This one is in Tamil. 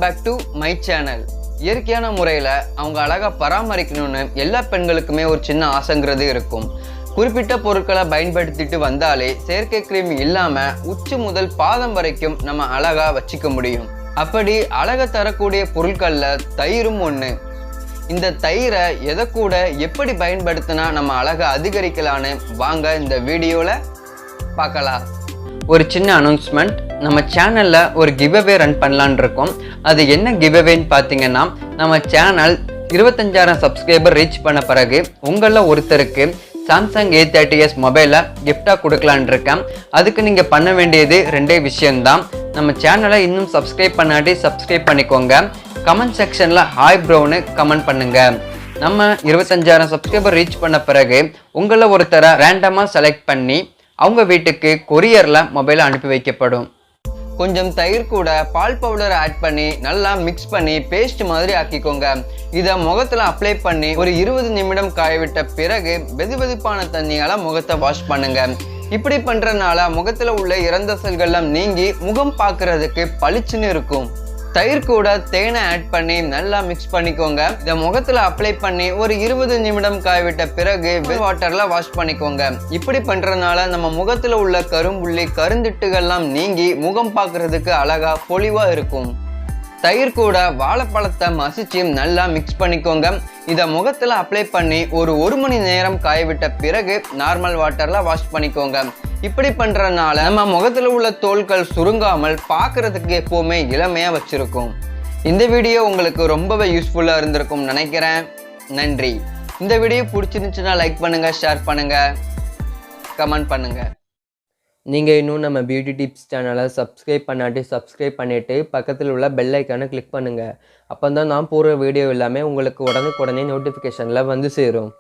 Back to my channel. இயற்கையான முறையில் அவங்க அழகாக பராமரிக்கணும்னு எல்லா பெண்களுக்குமே ஒரு சின்ன ஆசைங்கிறது இருக்கும். குறிப்பிட்ட பொருட்களை பயன்படுத்திட்டு வந்தாலே செயற்கை கிரீம் இல்லாமல் உச்சி முதல் பாதம் வரைக்கும் நம்ம அழகாக வச்சுக்க முடியும். அப்படி அழகை தரக்கூடிய பொருட்களில் தயிரும் ஒன்று. இந்த தயிரை எதை கூட எப்படி பயன்படுத்தினா நம்ம அழகை அதிகரிக்கலான்னு வாங்க இந்த வீடியோவில் பார்க்கலாம். ஒரு சின்ன அனௌன்ஸ்மெண்ட், நம்ம சேனலில் ஒரு கிவ்அவே ரன் பண்ணலான் இருக்கோம். அது என்ன கிவ்அவேன்னு பார்த்தீங்கன்னா, நம்ம சேனல் 25,000 சப்ஸ்கிரைபர் ரீச் பண்ண பிறகு உங்களில் ஒருத்தருக்கு சாம்சங் A30s மொபைலை கிஃப்டாக கொடுக்கலான் இருக்கேன். அதுக்கு நீங்கள் பண்ண வேண்டியது 2 விஷயம்தான். நம்ம சேனலை இன்னும் சப்ஸ்கிரைப் பண்ணாட்டி சப்ஸ்கிரைப் பண்ணிக்கோங்க. கமெண்ட் செக்ஷனில் ஹாய் ப்ரோன்னு கமெண்ட் பண்ணுங்கள். நம்ம 25,000 சப்ஸ்கிரைபர் ரீச் பண்ண பிறகு உங்களில் ஒருத்தரை ரேண்டமாக செலக்ட் பண்ணி அவங்க வீட்டுக்கு கொரியரில் மொபைலை அனுப்பி வைக்கப்படும். கொஞ்சம் தயிர் கூட பால் பவுடரை ஆட் பண்ணி நல்லா மிக்ஸ் பண்ணி பேஸ்ட் மாதிரி ஆக்கிக்கோங்க. இதை முகத்தில் அப்ளை பண்ணி ஒரு 20 நிமிடம் காயவிட்ட பிறகு வெதுவெதுப்பான தண்ணியால் முகத்தை வாஷ் பண்ணுங்க. இப்படி பண்ணுறதுனால முகத்தில் உள்ள இறந்த செல்கள்லாம் நீங்கி முகம் பார்க்கறதுக்கு பளிச்சுன்னு இருக்கும். தயிர் கூட தேனை ஆட் பண்ணி நல்லா மிக்ஸ் பண்ணிக்கோங்க. இதை முகத்தில் அப்ளை பண்ணி ஒரு 20 நிமிடம் காயவிட்ட பிறகு வாட்டர்ல வாஷ் பண்ணிக்கோங்க. இப்படி பண்றதுனால நம்ம முகத்தில் உள்ள கரும்புள்ளி கருந்திட்டுகள்லாம் நீங்கி முகம் பார்க்கறதுக்கு அழகா பொலிவா இருக்கும். தயிர் கூட வாழைப்பழத்தை மசிச்சு நல்லா மிக்ஸ் பண்ணிக்கோங்க. இதை முகத்தில் அப்ளை பண்ணி ஒரு 1 மணி நேரம் காயவிட்ட பிறகு நார்மல் வாட்டர்ல வாஷ் பண்ணிக்கோங்க. இப்படி பண்றதுனால நம்ம முகத்தில் உள்ள தோல்கள் சுருங்காமல் பார்க்கறதுக்கு எப்பவுமே இளமையா வச்சிருக்கும். இந்த வீடியோ உங்களுக்கு ரொம்பவே யூஸ்ஃபுல்லா இருந்திருக்கும் நினைக்கிறேன். நன்றி. இந்த வீடியோ பிடிச்சிருந்துச்சுன்னா லைக் பண்ணுங்க, ஷேர் பண்ணுங்க, கமெண்ட் பண்ணுங்க. நீங்கள் இன்னும் நம்ம பியூட்டி டிப்ஸ் சேனலை சப்ஸ்கிரைப் பண்ணாட்டி சப்ஸ்கிரைப் பண்ணிவிட்டு பக்கத்தில் உள்ள பெல் ஐக்கானை கிளிக் பண்ணுங்கள். அப்போ தான் நான் போடுற வீடியோ எல்லாமே உங்களுக்கு உடனுக்குடனே நோட்டிஃபிகேஷனில் வந்து சேரும்.